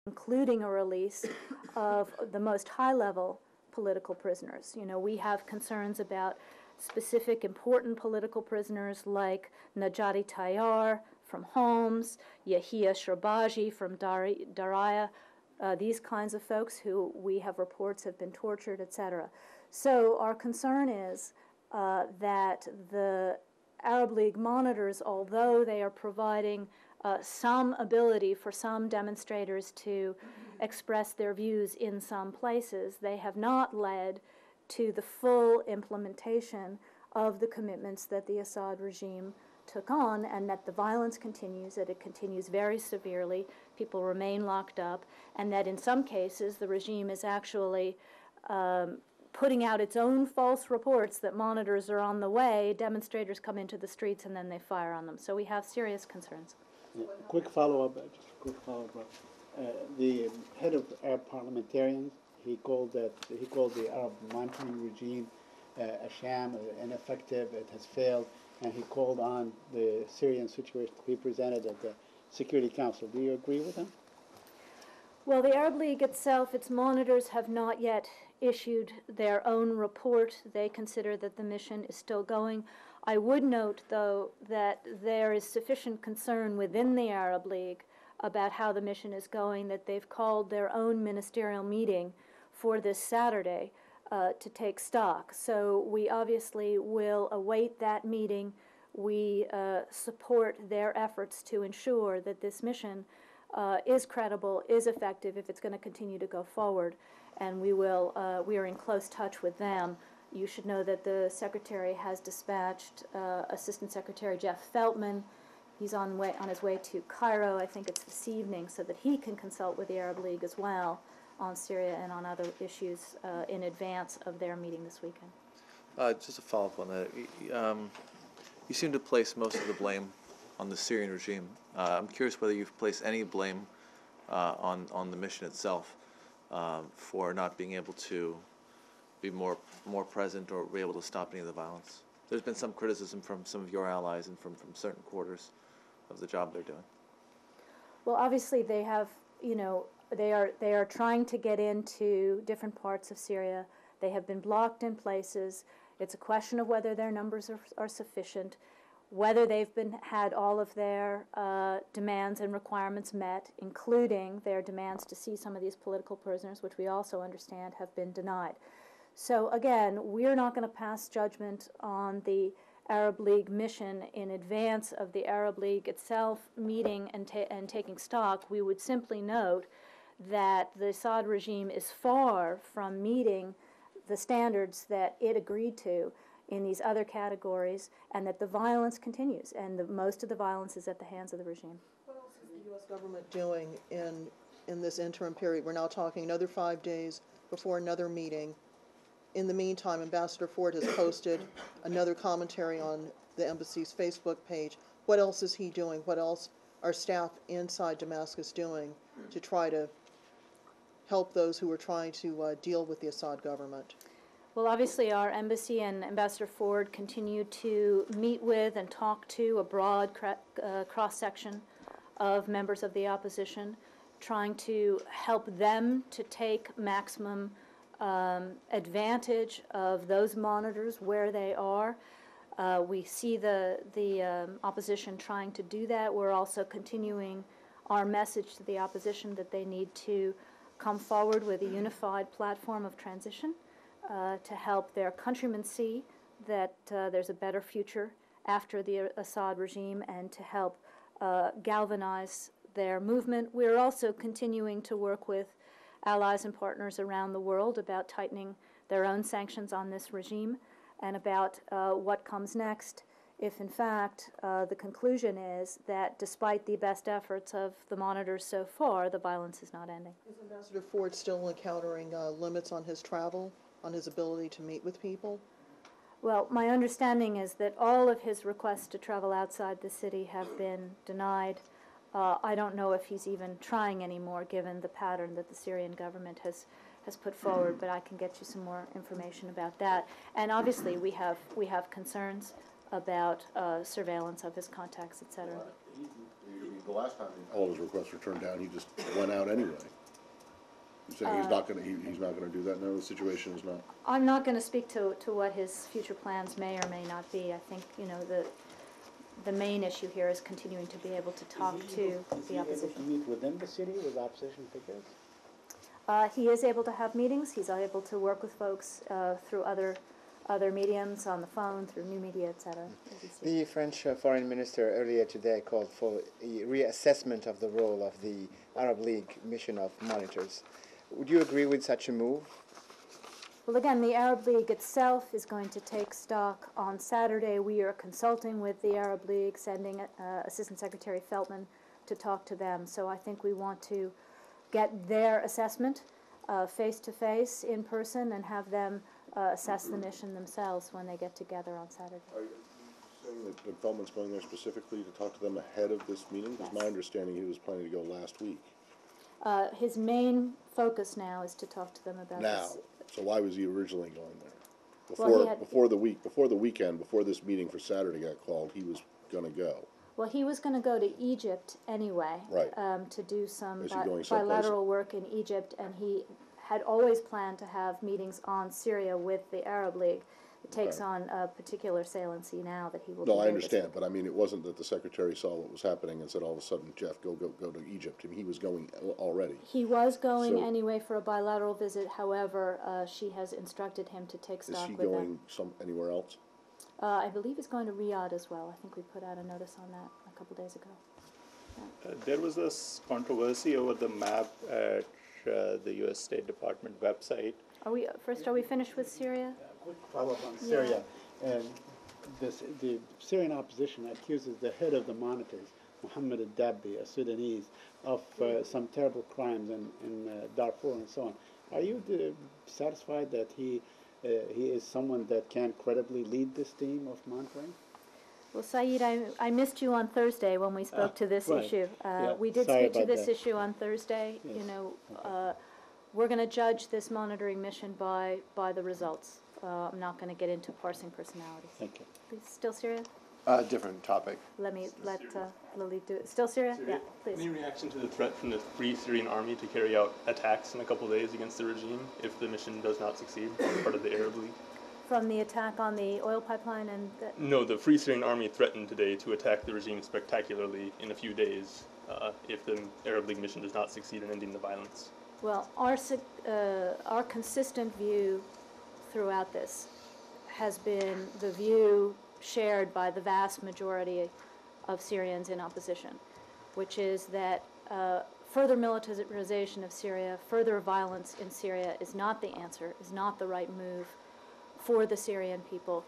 including a release of the most high-level political prisoners. You know, we have concerns about specific important political prisoners like Najati Tayyar from Homs, Yahia Shorbaji from Daraya, these kinds of folks who we have reports have been tortured, etc. So our concern is that the Arab League monitors, although they are providing some ability for some demonstrators to express their views in some places, they have not led to the full implementation of the commitments that the Assad regime took on, and that the violence continues, that it continues very severely, people remain locked up, and that in some cases the regime is actually putting out its own false reports that monitors are on the way, demonstrators come into the streets, and then they fire on them. So we have serious concerns. Yeah, quick follow-up, just a quick follow-up. The head of Arab parliamentarians, he called the Arab monitoring regime a sham, ineffective, it has failed, and he called on the Syrian situation to be presented at the Security Council. Do you agree with him? Well, the Arab League itself, its monitors have not yet issued their own report. They consider that the mission is still going. I would note, though, that there is sufficient concern within the Arab League about how the mission is going, that they've called their own ministerial meeting for this Saturday to take stock. So we obviously will await that meeting. We support their efforts to ensure that this mission is credible, is effective if it's going to continue to go forward. And we are in close touch with them. You should know that the Secretary has dispatched Assistant Secretary Jeff Feltman. He's on his way to Cairo, I think it's this evening, so that he can consult with the Arab League as well on Syria and on other issues in advance of their meeting this weekend. Just a follow-up on that. You seem to place most of the blame on the Syrian regime. I'm curious whether you've placed any blame on the mission itself for not being able to be more present or be able to stop any of the violence. There's been some criticism from some of your allies and from certain quarters of the job they're doing. Well, obviously they have, you know, they are trying to get into different parts of Syria. They have been blocked in places. It's a question of whether their numbers are sufficient, whether they've had all of their demands and requirements met, including their demands to see some of these political prisoners, which we also understand have been denied. So again, we're not going to pass judgment on the Arab League mission in advance of the Arab League itself meeting and taking stock. We would simply note that the Assad regime is far from meeting the standards that it agreed to in these other categories, and that the violence continues, and most of the violence is at the hands of the regime. What else is the U.S. government doing in this interim period? We're now talking another 5 days before another meeting. In the meantime, Ambassador Ford has posted another commentary on the embassy's Facebook page. What else is he doing? What else are staff inside Damascus doing to try to help those who are trying to deal with the Assad government? Well, obviously our embassy and Ambassador Ford continue to meet with and talk to a broad cross-section of members of the opposition, trying to help them to take maximum advantage of those monitors where they are. We see the opposition trying to do that. We're also continuing our message to the opposition that they need to come forward with a unified platform of transition to help their countrymen see that there's a better future after the Assad regime, and to help galvanize their movement. We're also continuing to work with allies and partners around the world about tightening their own sanctions on this regime, and about what comes next if, in fact, the conclusion is that despite the best efforts of the monitors so far, the violence is not ending. Is Ambassador Ford still encountering limits on his travel, on his ability to meet with people? Well, my understanding is that all of his requests to travel outside the city have been denied. I don't know if he's even trying anymore, given the pattern that the Syrian government has put forward, but I can get you some more information about that. And obviously we have concerns about surveillance of his contacts, etc. the last time all his requests were turned down, he just went out anyway. He's saying he's not gonna do that now, the situation is not. I'm not going to speak to what his future plans may or may not be. I think, you know, the main issue here is continuing to be able to talk to the Is he able to opposition. meet within the city with opposition figures? He is able to have meetings. He's able to work with folks through other mediums, on the phone, through new media, et cetera. as he sees. The French foreign minister earlier today called for a reassessment of the role of the Arab League mission of monitors. Would you agree with such a move? Well, again, the Arab League itself is going to take stock on Saturday. We are consulting with the Arab League, sending Assistant Secretary Feltman to talk to them. So I think we want to get their assessment face-to-face, in person, and have them assess the mission themselves when they get together on Saturday. Are you saying that Feldman's going there specifically to talk to them ahead of this meeting? Because my Yes. understanding, he was planning to go last week. His main focus now is to talk to them about Now, this. so why was he originally going there? Well, he Before, had- before the weekend, before this meeting for Saturday got called, he was gonna go. Well, he was going to go to Egypt anyway, Right. to do some Is he going someplace? bilateral work in Egypt, and he had always planned to have meetings on Syria with the Arab League. It takes Okay. on a particular saliency now that he will be No, I there this understand, week. but I mean, it wasn't that the secretary saw what was happening and said all of a sudden, Jeff, go to Egypt. I mean, he was going already. He was going So- anyway for a bilateral visit. However, she has instructed him to take Is stock he with going them. anywhere else? I believe he's going to Riyadh as well. I think we put out a notice on that a couple days ago. There was this controversy over the map at the U.S. State Department website. Are we finished with Syria? Quick follow-up on Syria. The Syrian opposition accuses the head of the monitors, Mohammed al-Dabbi, a Sudanese, of some terrible crimes in Darfur and so on. Are you satisfied that he is someone that can credibly lead this team of monitoring? Well, Saeed, I missed you on Thursday when we spoke to this right. issue. Yeah, We did sorry speak to about this that. issue on Thursday. You Yes, know, we're going to judge this monitoring mission by the results. I'm not going to get into parsing personalities. Thank you. Please, still Syria? Different topic. Let Lily do it. Still Syria? Yeah, Any please. reaction to the threat from the Free Syrian Army to carry out attacks in a couple days against the regime if the mission does not succeed on the part of the Arab League? From the attack on the oil pipeline and No, the Free Syrian Army threatened today to attack the regime spectacularly in a few days if the Arab League mission does not succeed in ending the violence. well, our consistent view throughout this has been the view shared by the vast majority of Syrians in opposition, which is that further militarization of Syria, further violence in Syria is not the answer, is not the right move for the Syrian people,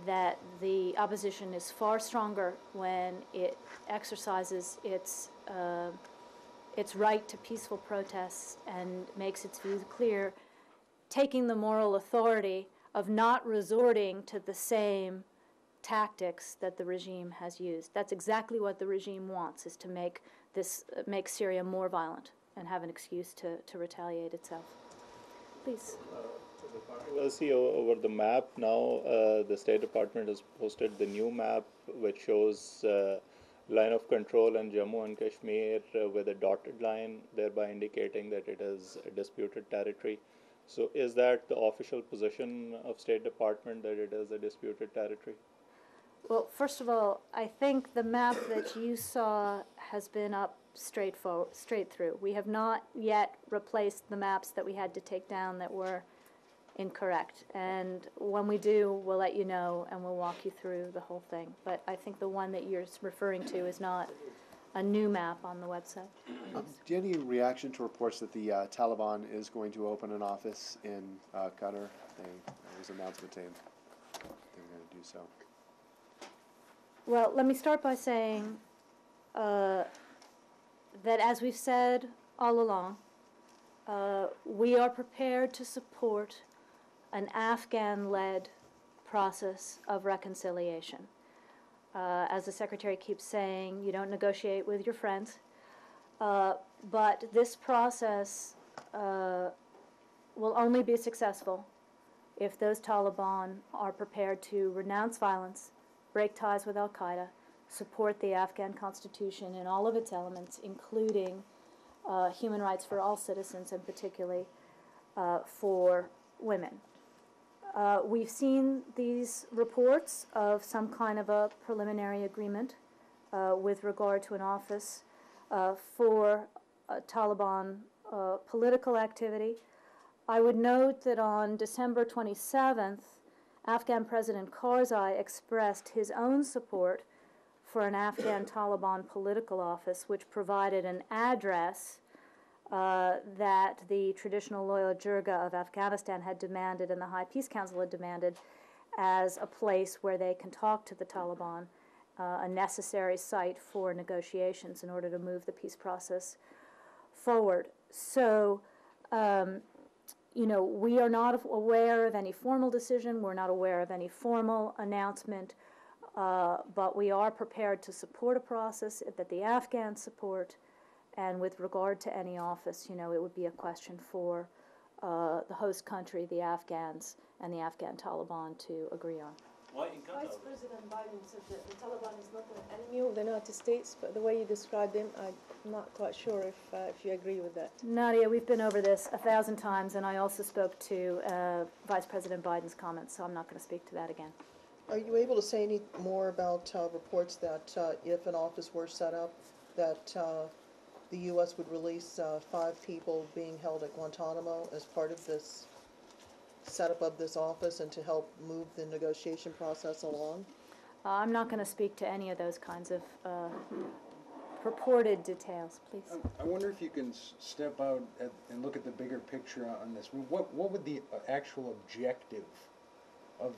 that the opposition is far stronger when it exercises its right to peaceful protests and makes its views clear, taking the moral authority of not resorting to the same tactics that the regime has used. That's exactly what the regime wants, is to make Syria more violent and have an excuse to retaliate itself. Please. The controversy over the map now, the State Department has posted the new map which shows line of control in Jammu and Kashmir with a dotted line, thereby indicating that it is a disputed territory. So is that the official position of State Department, that it is a disputed territory? Well, first of all, I think the map that you saw has been up straight through. We have not yet replaced the maps that we had to take down that were incorrect. And when we do, we'll let you know and we'll walk you through the whole thing. But I think the one that you're referring to is not a new map on the website. Do you have any reaction to reports that the Taliban is going to open an office in Qatar? There was an announcement saying they were going to do so. Well, let me start by saying that as we've said all along, we are prepared to support an Afghan-led process of reconciliation. As the Secretary keeps saying, you don't negotiate with your friends, but this process will only be successful if those Taliban are prepared to renounce violence, break ties with al-Qaeda, support the Afghan constitution in all of its elements, including human rights for all citizens, and particularly for women. We've seen these reports of some kind of a preliminary agreement with regard to an office for Taliban political activity. I would note that on December 27th, Afghan President Karzai expressed his own support for an Afghan Taliban political office, which provided an address that the traditional loyal Jirga of Afghanistan had demanded and the High Peace Council had demanded as a place where they can talk to the Taliban, a necessary site for negotiations in order to move the peace process forward. So, you know, we are not aware of any formal decision. We're not aware of any formal announcement, but we are prepared to support a process that the Afghans support. And with regard to any office, you know, it would be a question for the host country, the Afghans, and the Afghan Taliban to agree on. Vice President Biden said that the Taliban is not an enemy of the United States, but the way you described them, I'm not quite sure if you agree with that. Nadia, we've been over this 1,000 times, and I also spoke to Vice President Biden's comments, so I'm not going to speak to that again. Are you able to say any more about reports that if an office were set up, that the U.S. would release 5 people being held at Guantanamo as part of this setup of this office and to help move the negotiation process along? I'm not going to speak to any of those kinds of purported details, please. I wonder if you can step out and look at the bigger picture on this. What would the actual objective of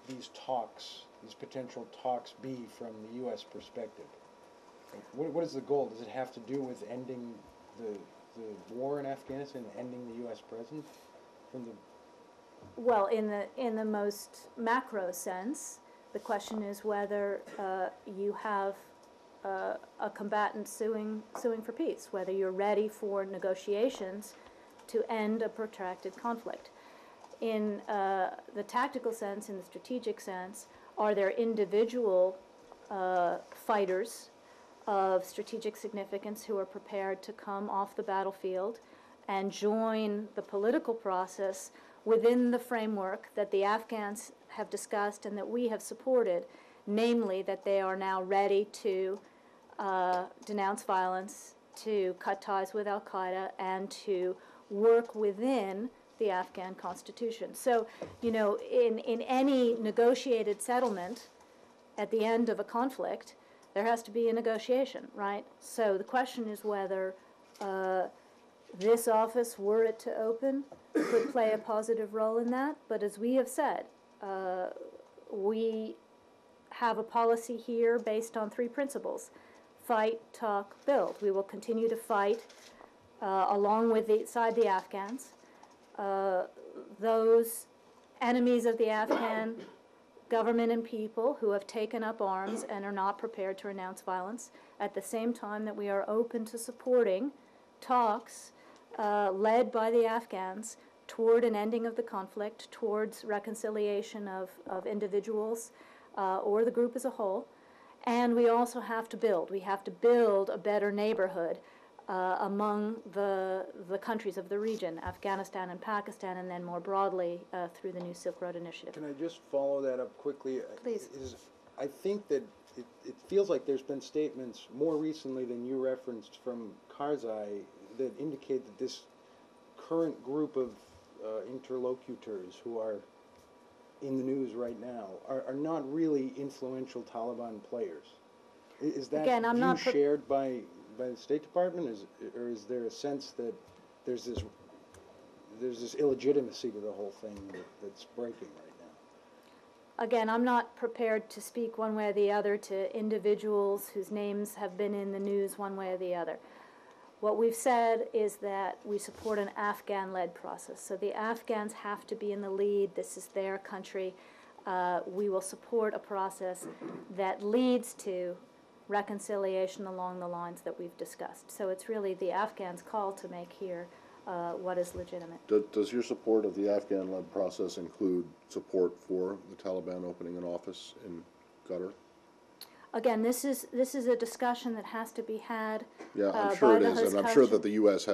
these talks, these potential talks, be from the U.S. perspective? What is the goal? Does it have to do with ending the war in Afghanistan, ending the U.S. presence from the? Well, in the most macro sense, the question is whether you have a combatant suing for peace, whether you're ready for negotiations to end a protracted conflict. In the tactical sense, in the strategic sense, are there individual fighters of strategic significance who are prepared to come off the battlefield and join the political process within the framework that the Afghans have discussed and that we have supported, namely that they are now ready to denounce violence, to cut ties with al-Qaeda, and to work within the Afghan constitution. So, you know, in any negotiated settlement at the end of a conflict, there has to be a negotiation, right? So the question is whether this office, were it to open, could play a positive role in that. But as we have said, we have a policy here based on 3 principles: fight, talk, build. We will continue to fight along with the Afghans. Those enemies of the Afghan government and people who have taken up arms and are not prepared to renounce violence, at the same time that we are open to supporting talks led by the Afghans toward an ending of the conflict, towards reconciliation of individuals or the group as a whole. And we also have to build. We have to build a better neighborhood among the countries of the region, Afghanistan and Pakistan, and then more broadly through the New Silk Road Initiative. Can I just follow that up quickly? Please. I think that it feels like there's been statements more recently than you referenced from Karzai that indicate that this current group of interlocutors who are in the news right now are not really influential Taliban players. Is that Again, I'm view not shared by the State Department, or is there a sense that there's this illegitimacy to the whole thing that's breaking right now? Again, I'm not prepared to speak one way or the other to individuals whose names have been in the news one way or the other. What we've said is that we support an Afghan-led process. So the Afghans have to be in the lead. This is their country. We will support a process that leads to reconciliation along the lines that we've discussed. So it's really the Afghans' call to make here what is legitimate. Does your support of the Afghan-led process include support for the Taliban opening an office in Qatar? Again, this is a discussion that has to be had Yeah, I'm by sure it the is, host and I'm sure country. that the US has